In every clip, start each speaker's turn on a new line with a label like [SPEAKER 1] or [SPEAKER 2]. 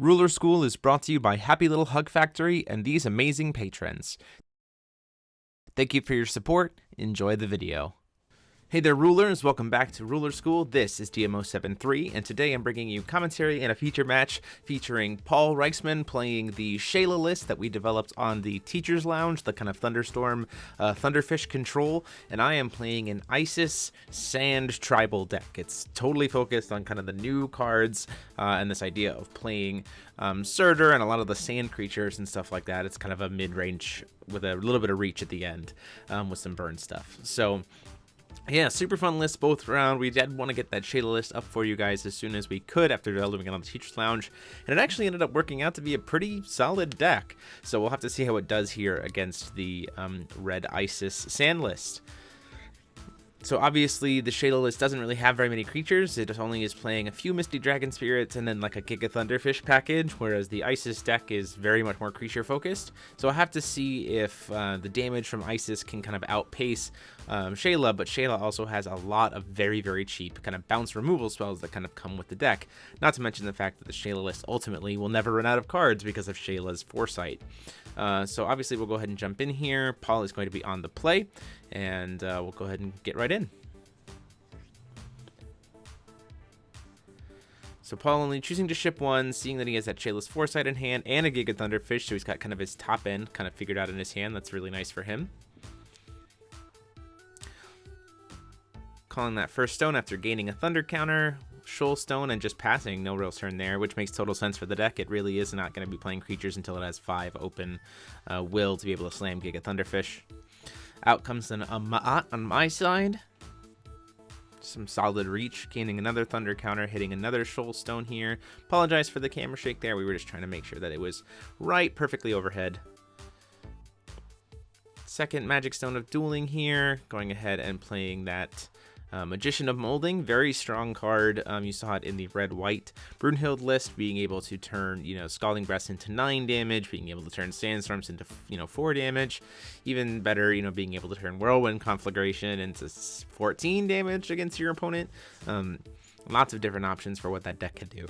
[SPEAKER 1] Ruler School is brought to you by Happy Little Hug Factory and these amazing patrons. Thank you for your support. Enjoy the video. Hey there, rulers. Welcome back to Ruler School. This is DMO73, and today I'm bringing you commentary and a feature match featuring Paul Reissmann playing the Shaela list that we developed on the Teacher's Lounge, the kind of Thunderstorm Thunderfish control, and I am playing an Isis Sand Tribal deck. It's totally focused on kind of the new cards and this idea of playing Surtur and a lot of the sand creatures and stuff like that. It's kind of a mid-range with a little bit of reach at the end with some burn stuff. So yeah, super fun list both around. We did want to get that Shaela list up for you guys as soon as we could after developing it on the Teacher's Lounge, and it actually ended up working out to be a pretty solid deck. So we'll have to see how it does here against the red Isis sand list. So obviously the Shaela list doesn't really have very many creatures. It only is playing a few Misty Dragon Spirits and then like a Giga Thunderfish package, whereas the Isis deck is very much more creature focused. So I'll have to see if the damage from Isis can kind of outpace Shaela, but Shaela also has a lot of very, very cheap kind of bounce removal spells that kind of come with the deck. Not to mention the fact that the Shaela list ultimately will never run out of cards because of Shayla's foresight. So obviously we'll go ahead and jump in here. Paul is going to be on the play, and we'll go ahead and get right in. So Paul only choosing to ship one, seeing that he has that Shayla's Foresight in hand and a Giga Thunderfish, so he's got kind of his top end kind of figured out in his hand. That's really nice for him. Calling that first stone after gaining a Thunder counter. Shoal Stone and just passing, no real turn there, which makes total sense for the deck. It really is not going to be playing creatures until it has 5 open will to be able to slam Giga Thunderfish. Out comes an Ma'at on my side. Some solid reach, gaining another Thunder counter, hitting another Shoal Stone here. Apologize for the camera shake there. We were just trying to make sure that it was right, perfectly overhead. Second Magic Stone of Dueling here, going ahead and playing that Magician of Molding, very strong card. You saw it in the red-white Brunhild list, being able to turn, Scalding Breath into 9 damage, being able to turn Sandstorms into, 4 damage. Even better, being able to turn Whirlwind Conflagration into 14 damage against your opponent. Lots of different options for what that deck can do.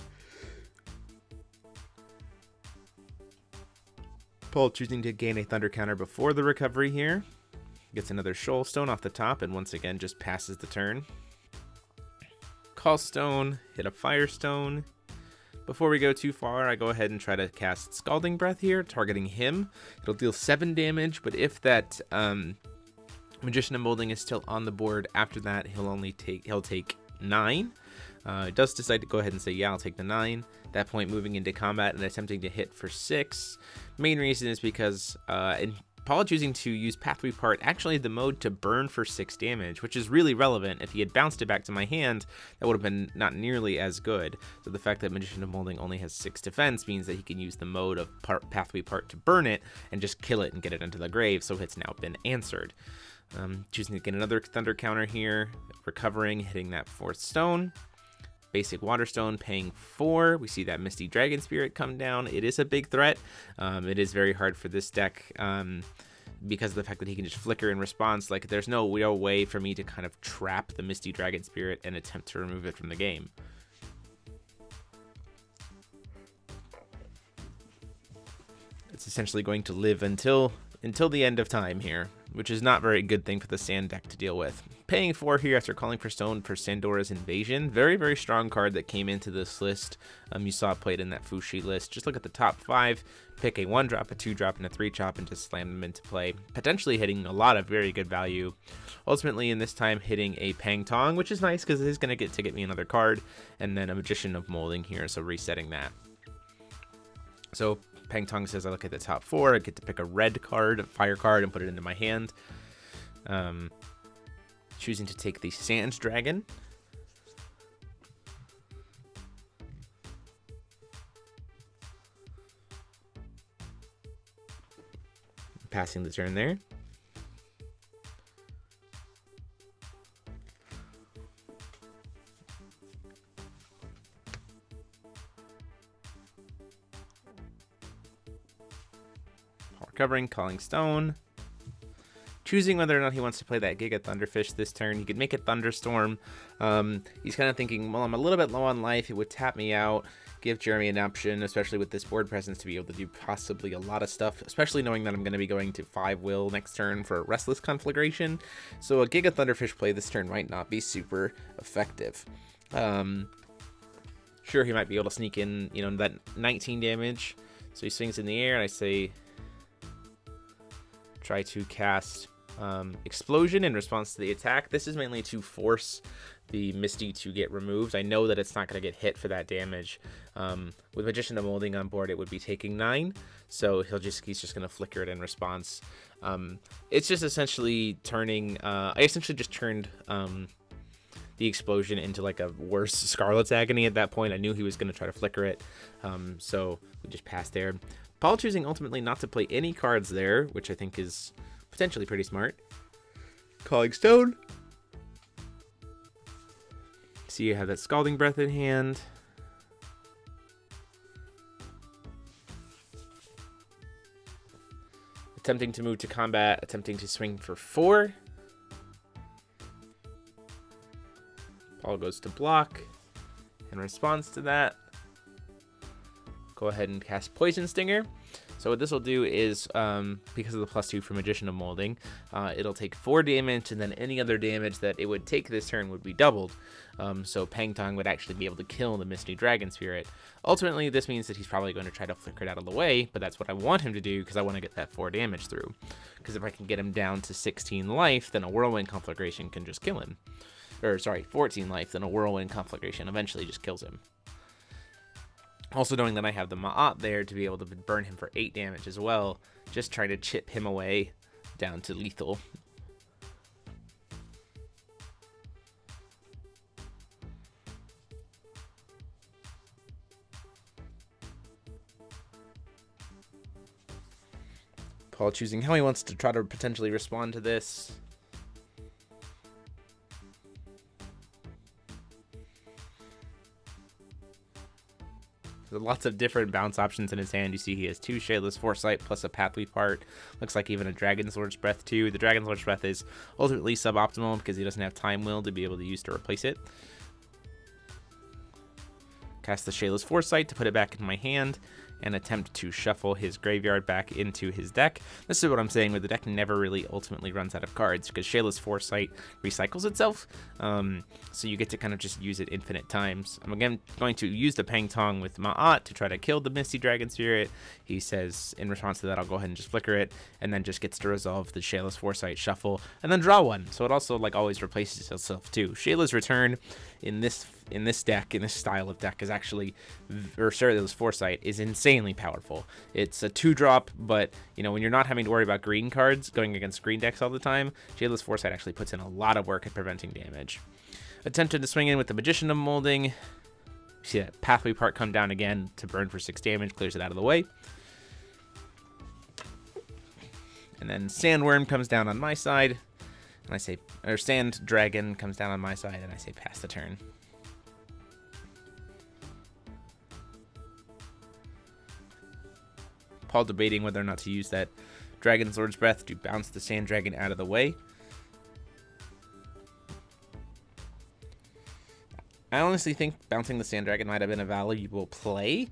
[SPEAKER 1] Paul choosing to gain a Thunder counter before the recovery here. Gets another Shoal Stone off the top, and once again just passes the turn. Call Stone, hit a Firestone. Before we go too far, I go ahead and try to cast Scalding Breath here, targeting him. It'll deal 7 damage, but if that Magician of Molding is still on the board after that, he'll take 9. It does decide to go ahead and say, yeah, I'll take the 9. At that point, moving into combat and attempting to hit for 6. Main reason is because Paul choosing to use Pathway Part actually had the mode to burn for 6 damage, which is really relevant. If he had bounced it back to my hand, that would have been not nearly as good. So the fact that Magician of Molding only has 6 defense means that he can use the mode of Pathway Part to burn it and just kill it and get it into the grave, so it's now been answered. Choosing to get another Thunder counter here, recovering, hitting that 4th stone. Basic Waterstone paying 4. We see that Misty Dragon Spirit come down. It is a big threat. It is very hard for this deck because of the fact that he can just flicker in response. Like, there's no real way for me to kind of trap the Misty Dragon Spirit and attempt to remove it from the game. It's essentially going to live until the end of time here, which is not a very good thing for the sand deck to deal with. Paying 4 here after calling for stone for Sandora's Invasion. Very, very strong card that came into this list. You saw it played in that Fushi list. Just look at the top 5, pick a 1-drop, a 2-drop, and a 3-drop, and just slam them into play. Potentially hitting a lot of very good value. Ultimately, in this time, hitting a Pang Tong, which is nice because it is going to get me another card. And then a Magician of Molding here, so resetting that. So Pang Tong says I look at the top 4, I get to pick a red card, a fire card, and put it into my hand. Choosing to take the Sand Dragon. Passing the turn there. Recovering, calling stone. choosing whether or not he wants to play that Giga Thunderfish this turn. He could make a Thunderstorm. He's kind of thinking, well, I'm a little bit low on life. It would tap me out, give Jeremy an option, especially with this board presence, to be able to do possibly a lot of stuff, especially knowing that I'm going to be going to 5 will next turn for a Restless Conflagration. So a Giga Thunderfish play this turn might not be super effective. Sure, he might be able to sneak in, you know, that 19 damage. So he swings in the air, and I say try to cast Explosion in response to the attack. This is mainly to force the Misty to get removed. I know that it's not going to get hit for that damage. With Magician of Molding on board, it would be taking 9, so he's just going to flicker it in response. It's just essentially turning. I essentially just turned the Explosion into like a worse Scarlet's Agony at that point. I knew he was going to try to flicker it, so we just passed there. Paul choosing ultimately not to play any cards there, which I think is potentially pretty smart. Calling Stone. So you have that Scalding Breath in hand. Attempting to move to combat, attempting to swing for 4. Paul goes to block. In response to that, go ahead and cast Poison Stinger. So what this will do is, because of the +2 for Magician of Molding, it'll take 4 damage, and then any other damage that it would take this turn would be doubled. So Pang Tong would actually be able to kill the Misty Dragon Spirit. Ultimately, this means that he's probably going to try to flicker it out of the way, but that's what I want him to do, because I want to get that 4 damage through. Because if I can get him down to 16 life, then a Whirlwind Conflagration can just kill him. Or, sorry, 14 life, then a Whirlwind Conflagration eventually just kills him. Also knowing that I have the Ma'at there to be able to burn him for 8 damage as well, just trying to chip him away down to lethal. Paul choosing how he wants to try to potentially respond to this. There's lots of different bounce options in his hand. You see he has 2 Shaela's Foresight plus a Pathway Part. Looks like even a Dragon's Lord's Breath too. The Dragon's Lord's Breath is ultimately suboptimal because he doesn't have Time Will to be able to use to replace it. Cast the Shaela's Foresight to put it back in my hand and attempt to shuffle his graveyard back into his deck. This is what I'm saying, where the deck never really ultimately runs out of cards because Shaela's Foresight recycles itself, so you get to kind of just use it infinite times. I'm again going to use the Pang Tong with Ma'at to try to kill the Misty Dragon Spirit. He says in response to that, I'll go ahead and just flicker it, and then just gets to resolve the Shaela's Foresight, shuffle, and then draw one. So it also like always replaces itself too. Shaela's Return in this deck, in this style of deck, is actually, or Shaela's Foresight is insanely powerful. It's a 2-drop, but you know, when you're not having to worry about green cards going against green decks all the time, Shaela's Foresight actually puts in a lot of work at preventing damage. Attempted to swing in with the Magician of Molding. See that Pathway Part come down again to burn for 6 damage, clears it out of the way. And then Sandworm comes down on my side, and I say, or Sand Dragon comes down on my side, and I say pass the turn. Paul debating whether or not to use that Dragon's Lord's Breath to bounce the Sand Dragon out of the way. I honestly think bouncing the Sand Dragon might have been a valuable play.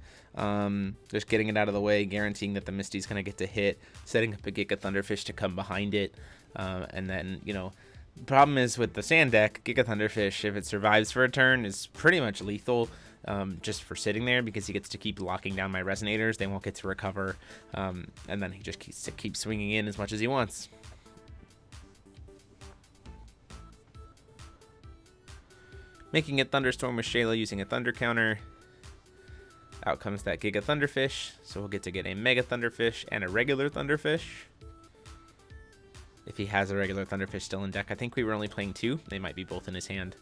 [SPEAKER 1] Just getting it out of the way, guaranteeing that the Misty's going to get to hit, setting up a Giga Thunderfish to come behind it. And then, you know, the problem is with the Sand deck, Giga Thunderfish, if it survives for a turn, is pretty much lethal. Just for sitting there, because he gets to keep locking down my Resonators. They won't get to recover, and then he just keeps swinging in as much as he wants. Making a Thunderstorm with Shaela using a Thunder counter. Out comes that Giga Thunderfish, so we'll get to get a Mega Thunderfish and a regular Thunderfish. If he has a regular Thunderfish still in deck. I think we were only playing 2. They might be both in his hand.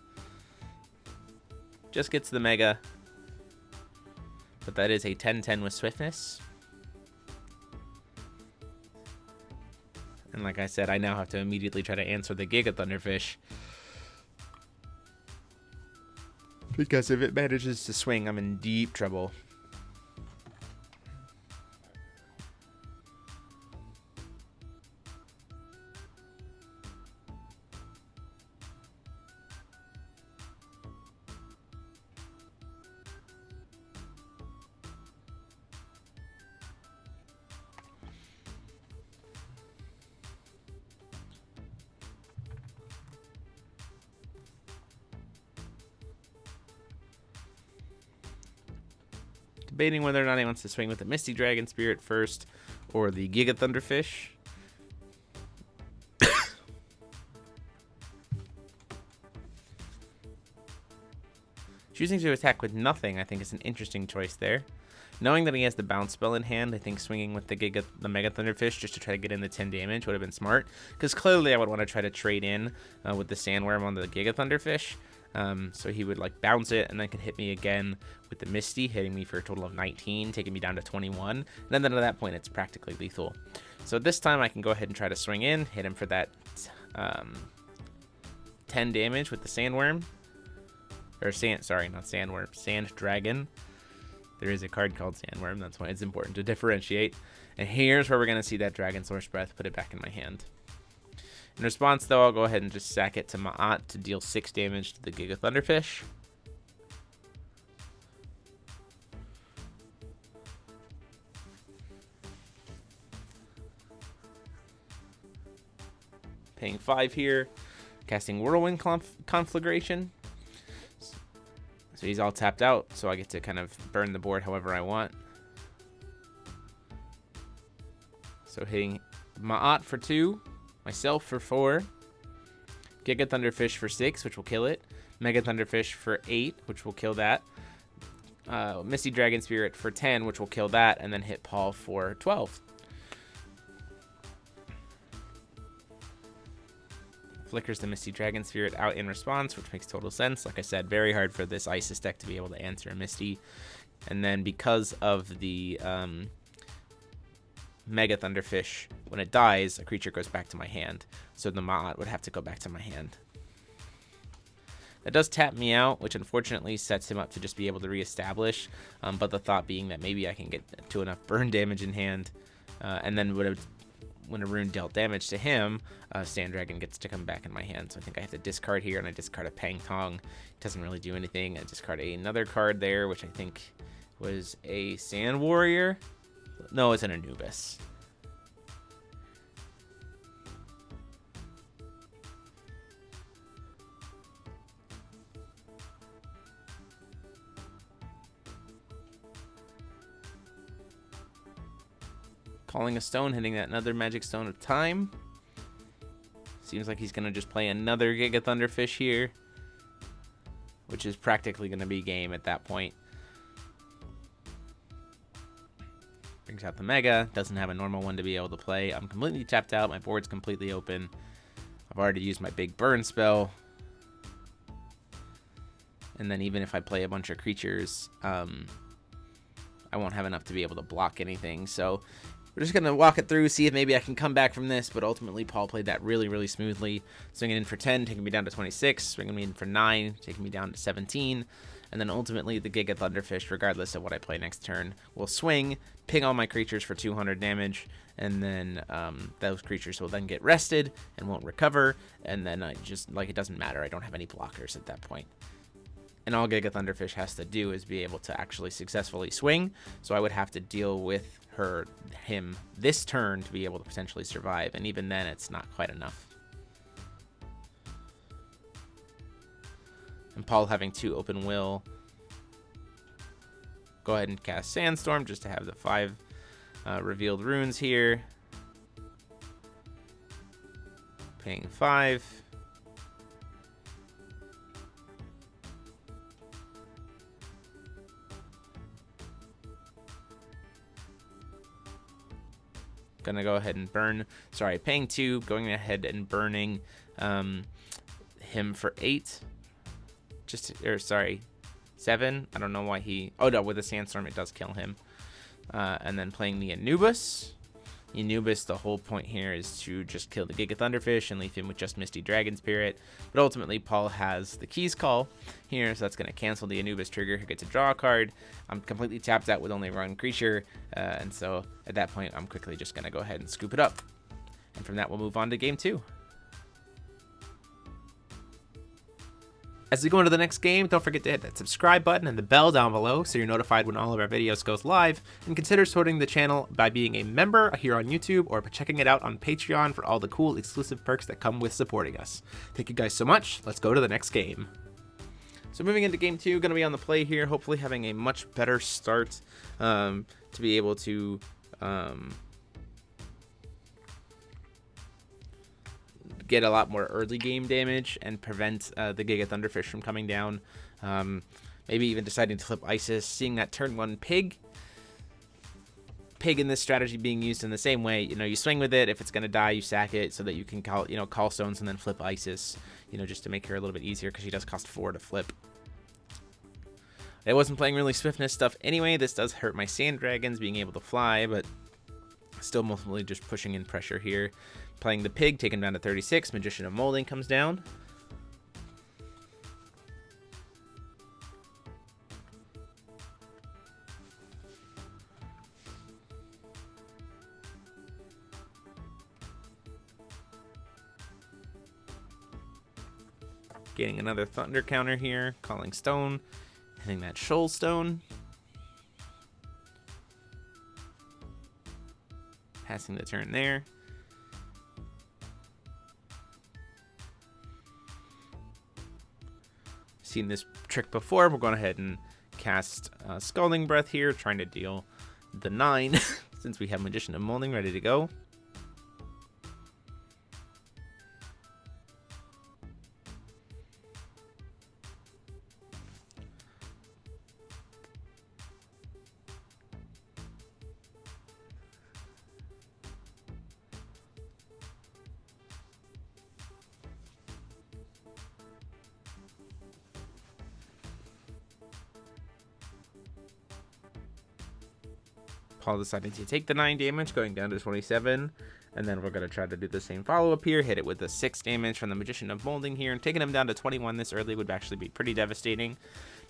[SPEAKER 1] Just gets the Mega, but that is a 10-10 with Swiftness. And like I said, I now have to immediately try to answer the Giga Thunderfish, because if it manages to swing, I'm in deep trouble. Debating whether or not he wants to swing with the Misty Dragon Spirit first or the Giga Thunderfish. Choosing to attack with nothing, I think, is an interesting choice there. Knowing that he has the bounce spell in hand, I think swinging with the Mega Thunderfish just to try to get in the 10 damage would have been smart. Because clearly I would want to try to trade in with the Sandworm on the Giga Thunderfish. So he would like bounce it and then could hit me again with the Misty, hitting me for a total of 19, taking me down to 21. And then at that point, it's practically lethal. So this time I can go ahead and try to swing in, hit him for that 10 damage with the Sandworm. Or Sand Dragon. There is a card called Sandworm. That's why it's important to differentiate. And here's where we're going to see that Dragon Source Breath, put it back in my hand. In response, though, I'll go ahead and just sack it to Ma'at to deal 6 damage to the Giga Thunderfish. Paying 5 here. Casting Whirlwind Conflagration. So he's all tapped out, so I get to kind of burn the board however I want. So hitting Ma'at for 2, myself for 4, Giga Thunderfish for 6, which will kill it, Mega Thunderfish for 8, which will kill that, Misty Dragon Spirit for 10, which will kill that, and then hit Paul for 12. Flickers the Misty Dragon Spirit out in response, which makes total sense. Like I said, very hard for this Isis deck to be able to answer a Misty. And then because of the Mega Thunderfish, when it dies, a creature goes back to my hand. So the Ma'at would have to go back to my hand. That does tap me out, which unfortunately sets him up to just be able to reestablish. But the thought being that maybe I can get to enough burn damage in hand, and then when a rune dealt damage to him, Sand Dragon gets to come back in my hand. So I think I have to discard here, and I discard a Pang Tong. It doesn't really do anything. I discard another card there, which I think was a Sand Warrior. No, it's an Anubis. Calling a stone, hitting that another Magic Stone of Time. Seems like he's going to just play another Giga Thunderfish here, which is practically going to be game at that point. Brings out the Mega. Doesn't have a normal one to be able to play. I'm completely tapped out. My board's completely open. I've already used my big burn spell. And then even if I play a bunch of creatures, I won't have enough to be able to block anything. So we're just going to walk it through, see if maybe I can come back from this. But ultimately, Paul played that really, really smoothly. Swinging in for 10, taking me down to 26. Swinging me in for 9, taking me down to 17. And then ultimately, the Giga Thunderfish, regardless of what I play next turn, will swing, ping all my creatures for 200 damage. And then those creatures will then get rested and won't recover. And then I just, like, it doesn't matter. I don't have any blockers at that point. And all Giga Thunderfish has to do is be able to actually successfully swing. So I would have to deal with him this turn to be able to potentially survive. And even then, it's not quite enough. And Paul having 2 open will. Go ahead and cast Sandstorm just to have the 5 revealed runes here. Paying 5. Gonna go ahead and burn, sorry, paying 2, going ahead and burning him for 8. Or sorry, 7. I don't know why he, oh no, with a Sandstorm it does kill him. And then playing the Anubis. Anubis, the whole point here is to just kill the Giga Thunderfish and leave him with just Misty Dragon Spirit. But ultimately, Paul has the Keys Call here, so that's going to cancel the Anubis trigger. He gets to draw a card. I'm completely tapped out with only one creature, and so at that point, I'm quickly just going to go ahead and scoop it up. And from that, we'll move on to game 2. As we go into the next game, don't forget to hit that subscribe button and the bell down below so you're notified when all of our videos goes live, and consider supporting the channel by being a member here on YouTube or by checking it out on Patreon for all the cool exclusive perks that come with supporting us. Thank you guys so much. Let's go to the next game. So moving into game 2, going to be on the play here, hopefully having a much better start to be able to get a lot more early game damage and prevent the Giga Thunderfish from coming down. Maybe even deciding to flip Isis, seeing that turn 1 Pig. Pig in this strategy being used in the same way. You swing with it. If it's going to die, you sack it so that you can call stones and then flip Isis, just to make her a little bit easier because she does cost 4 to flip. I wasn't playing really swiftness stuff anyway. This does hurt my Sand Dragons being able to fly, but still mostly just pushing in pressure here. Playing the Pig, taking him down to 36. Magician of Molding comes down. Getting another Thunder counter here, calling Stone, hitting that Shoal Stone. Passing the turn there. Seen this trick before. We're going ahead and cast Scalding Breath here, trying to deal the 9 since we have Magician of Molding ready to go. Paul deciding to take the 9 damage, going down to 27. And then we're going to try to do the same follow-up here. Hit it with the 6 damage from the Magician of Molding here. And taking him down to 21 this early would actually be pretty devastating.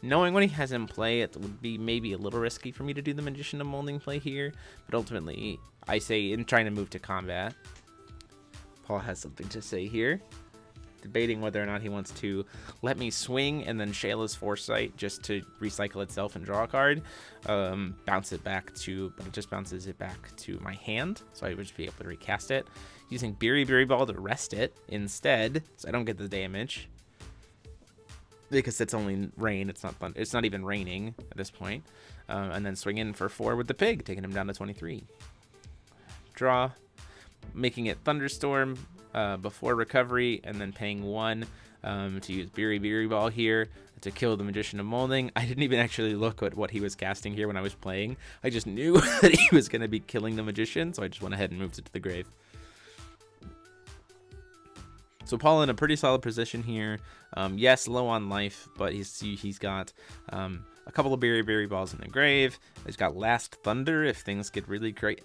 [SPEAKER 1] Knowing what he has in play, it would be maybe a little risky for me to do the Magician of Molding play here. But ultimately, I say in trying to move to combat. Paul has something to say here. Debating whether or not he wants to let me swing and then Shaela's Foresight just to recycle itself and draw a card, bounce it back to, but it just bounces it back to my hand, so I would just be able to recast it. Using Berry Ball to rest it instead, so I don't get the damage because it's only rain. It's not even raining at this point. And then swing in for 4 with the Pig, taking him down to 23. Draw, making it Thunderstorm before recovery, and then paying 1 to use Berry Ball here to kill the Magician of Molding. I didn't even actually look at what he was casting here when I was playing. I just knew that he was going to be killing the Magician, so I just went ahead and moved it to the grave. So Paul in a pretty solid position here. Yes, low on life, but he's got a couple of Berry Balls in the grave. He's got Last Thunder if things get really great,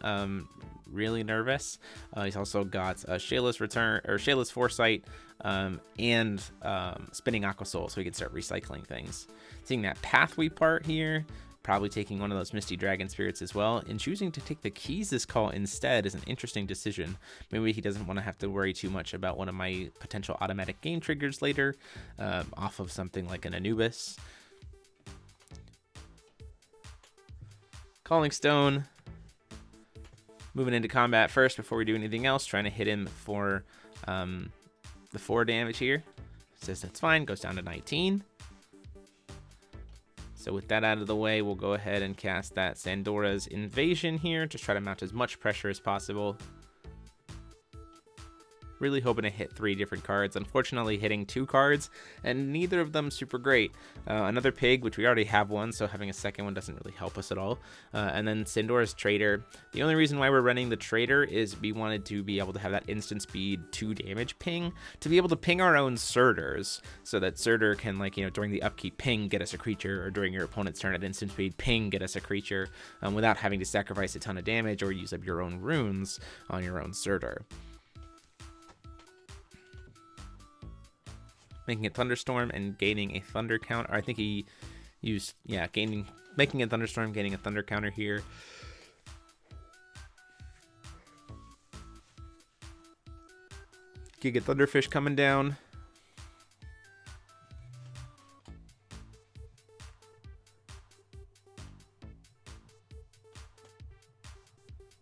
[SPEAKER 1] really nervous. He's also got Shaela's Foresight, and Spinning Aqua Soul, so he can start recycling things. Seeing that Pathway part here, probably taking one of those Misty Dragon Spirits as well, and choosing to take the Keys this call instead is an interesting decision. Maybe he doesn't want to have to worry too much about one of my potential automatic game triggers later, off of something like an Anubis. Calling Stone. Moving into combat first before we do anything else, trying to hit him for the 4 damage here. Says that's fine, goes down to 19. So with that out of the way, we'll go ahead and cast that Sandora's Invasion here. Just try to mount as much pressure as possible. Really hoping to hit 3 different cards. Unfortunately, hitting 2 cards, and neither of them super great. Another Pig, which we already have one, so having a second one doesn't really help us at all. And then Sandora's Trader. The only reason why we're running the Trader is we wanted to be able to have that instant speed 2 damage ping, to be able to ping our own Surters, so that Surter can, during the upkeep ping, get us a creature, or during your opponent's turn at instant speed ping, get us a creature, without having to sacrifice a ton of damage or use up your own runes on your own Surter. Making it Thunderstorm and gaining a Thunder counter. I think he used, making a Thunderstorm, gaining a Thunder counter here. Giga Thunderfish coming down.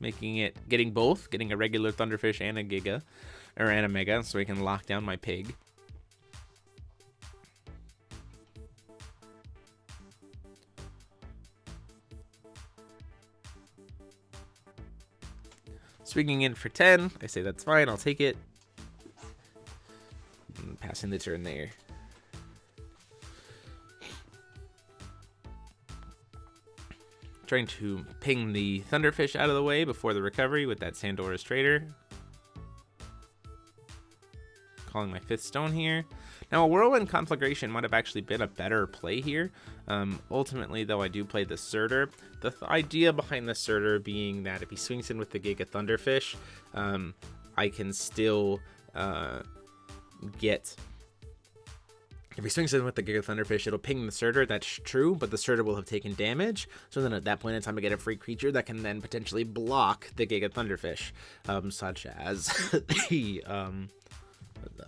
[SPEAKER 1] Getting both, getting a regular Thunderfish and a Giga, and a Mega, so we can lock down my Pig. Swinging in for 10. I say that's fine. I'll take it. And passing the turn there. Trying to ping the Thunderfish out of the way before the recovery with that Sandora's Trader. Calling my 5th stone here. Now, a Whirlwind Conflagration might have actually been a better play here. Ultimately, though, I do play the Surtur. The idea behind the Surtur being that if he swings in with the Giga Thunderfish, I can still get... If he swings in with the Giga Thunderfish, it'll ping the Surtur. That's true, but the Surtur will have taken damage. So then at that point in time, I get a free creature that can then potentially block the Giga Thunderfish, such as the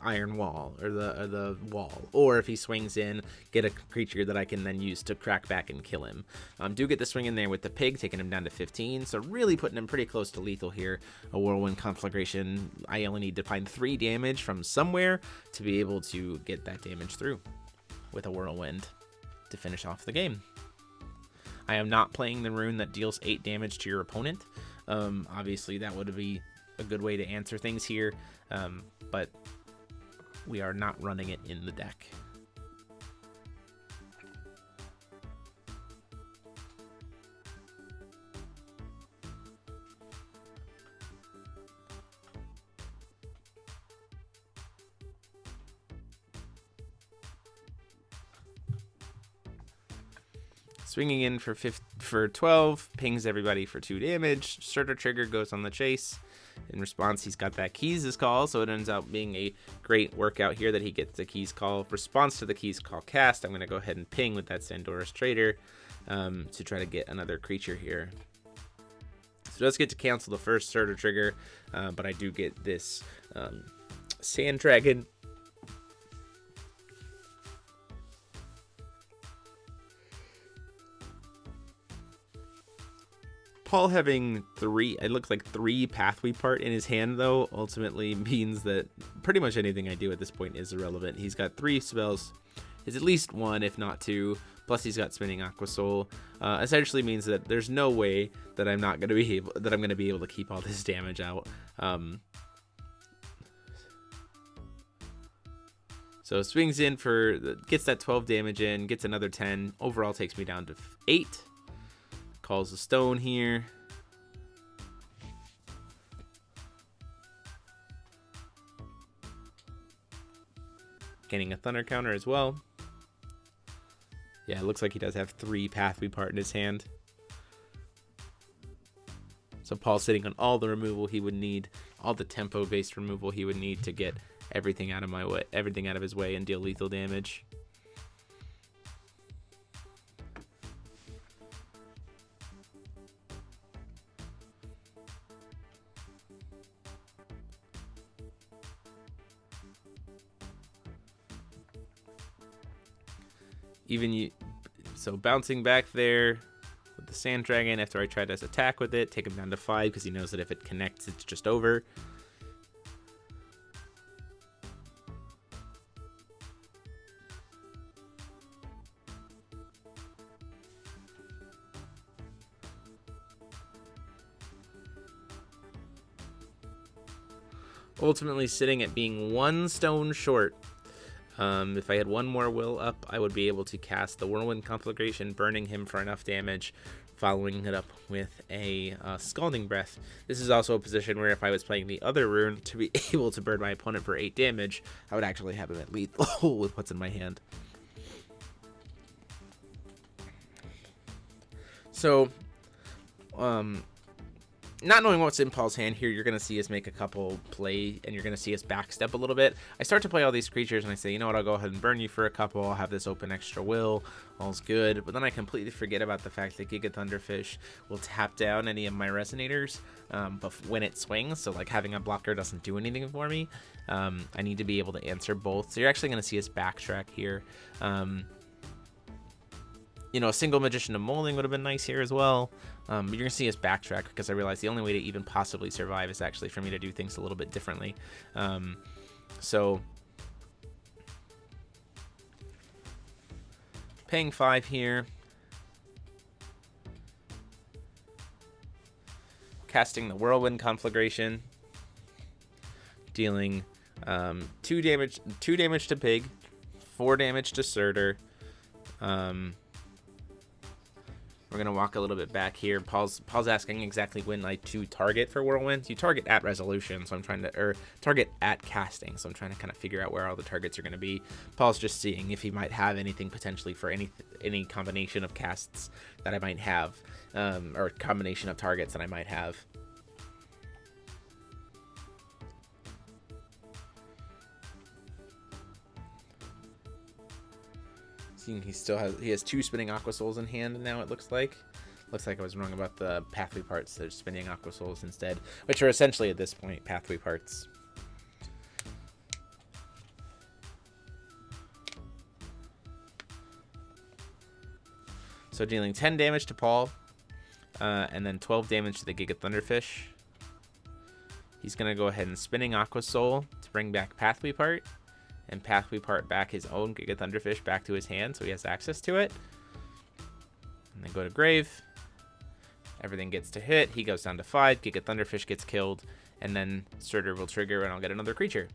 [SPEAKER 1] Iron Wall or the Wall. Or if he swings in, get a creature that I can then use to crack back and kill him. Do get the swing in there with the Pig, taking him down to 15. So really putting him pretty close to lethal here. A Whirlwind Conflagration. I only need to find 3 damage from somewhere to be able to get that damage through with a Whirlwind to finish off the game. I am not playing the rune that deals 8 damage to your opponent. Obviously that would be a good way to answer things here, but we are not running it in the deck. Swinging in for 12, pings everybody for 2 damage. Surtur Trigger goes on the chase. In response, he's got that Keys' Call, so it ends up being a great workout here that he gets the Keys Call. Response to the Keys Call cast, I'm going to go ahead and ping with that Sandora's Trader to try to get another creature here. So let's get to cancel the first Surtur Trigger, but I do get this Sand Dragon. Paul having 3, it looks like 3 Pathway Part in his hand, though, ultimately means that pretty much anything I do at this point is irrelevant. He's got 3 spells, is at least 1, if not 2, plus he's got Spinning Aqua Soul. Essentially means that there's no way that I'm not going to be able to keep all this damage out. So swings in gets that 12 damage in, gets another 10. Overall takes me down to 8. Calls a stone here. Getting a Thunder counter as well. Yeah, it looks like he does have 3 Pathway Part in his hand. So Paul's sitting on all the removal he would need, all the tempo-based removal he would need to get everything out of my way, everything out of his way and deal lethal damage. So bouncing back there with the Sand Dragon after I tried to attack with it, take him down to 5 because he knows that if it connects, it's just over. Ultimately sitting at being 1 stone short. If I had 1 more will up, I would be able to cast the Whirlwind Conflagration, burning him for enough damage, following it up with a Scalding Breath. This is also a position where if I was playing the other rune to be able to burn my opponent for 8 damage, I would actually have him at lethal with what's in my hand. So, not knowing what's in Paul's hand here, you're going to see us make a couple play, and you're going to see us backstep a little bit. I start to play all these creatures, and I say, you know what, I'll go ahead and burn you for a couple. I'll have this open extra will. All's good. But then I completely forget about the fact that Giga Thunderfish will tap down any of my Resonators but when it swings. So, like, having a blocker doesn't do anything for me. I need to be able to answer both. So you're actually going to see us backtrack here. You know, a single Magician of Molding would have been nice here as well. But you're going to see us backtrack because I realized the only way to even possibly survive is actually for me to do things a little bit differently. So, paying 5 here. casting the Whirlwind Conflagration, dealing 2 damage to Pig, 4 damage to Surtur. We're gonna walk a little bit back here. Paul's asking exactly when I to target for Whirlwinds. You target at resolution, so I'm trying to, or target at casting. So I'm trying to kind of figure out where all the targets are gonna be. Paul's just seeing if he might have anything potentially for any combination of casts that I might have, or combination of targets that I might have. Seeing he has 2 spinning Aqua Souls in hand now, it looks like. Looks like I was wrong about the pathway parts. They're spinning Aqua Souls instead, which are essentially at this point pathway parts. So dealing 10 damage to Paul, and then 12 damage to the Giga Thunderfish. He's gonna go ahead and spinning Aqua Soul to bring back pathway part, and pathway part back his own Giga Thunderfish back to his hand, so he has access to it. And then go to grave. Everything gets to hit. He goes down to 5. Giga Thunderfish gets killed, and then Surtur will trigger, and I'll get another creature.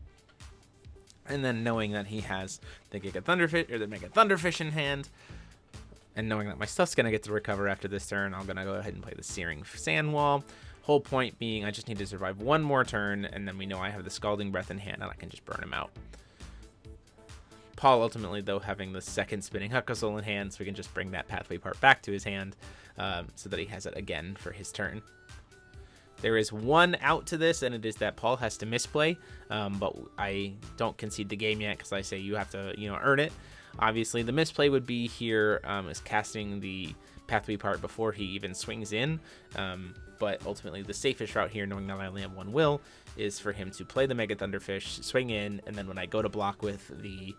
[SPEAKER 1] And then knowing that he has the Giga Thunderfish or the Mega Thunderfish in hand, and knowing that my stuff's gonna get to recover after this turn, I'm gonna go ahead and play the Searing Sandwall. Whole point being, I just need to survive one more turn, and then we know I have the Scalding Breath in hand, and I can just burn him out. Paul ultimately, though, having the second spinning Aqua Soul in hand, so we can just bring that pathway part back to his hand, so that he has it again for his turn. There is one out to this, and it is that Paul has to misplay, but I don't concede the game yet because I say you have to, earn it. Obviously, the misplay would be here is casting the pathway part before he even swings in, but ultimately the safest route here, knowing that I only have 1 will, is for him to play the Mega Thunderfish, swing in, and then when I go to block with the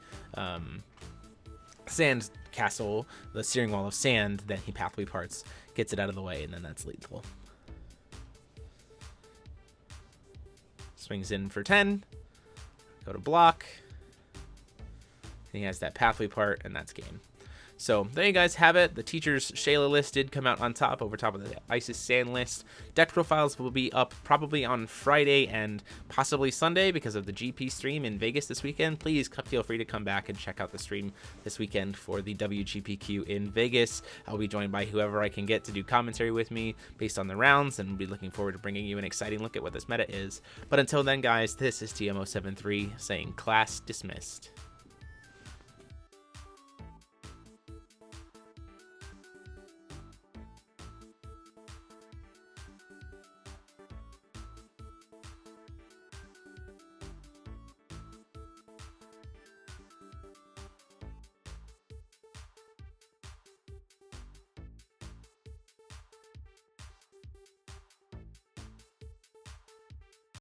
[SPEAKER 1] Sand Castle, the Searing Wall of Sand, then he pathway parts, gets it out of the way, and then that's lethal. Swings in for 10, go to block, and he has that pathway part, and that's game. So there you guys have it. The teacher's Shaela list did come out on top, over top of the Isis Sand list. Deck profiles will be up probably on Friday and possibly Sunday because of the GP stream in Vegas this weekend. Please feel free to come back and check out the stream this weekend for the WGPQ in Vegas. I'll be joined by whoever I can get to do commentary with me based on the rounds, and we'll be looking forward to bringing you an exciting look at what this meta is. But until then, guys, this is TMO73 saying class dismissed.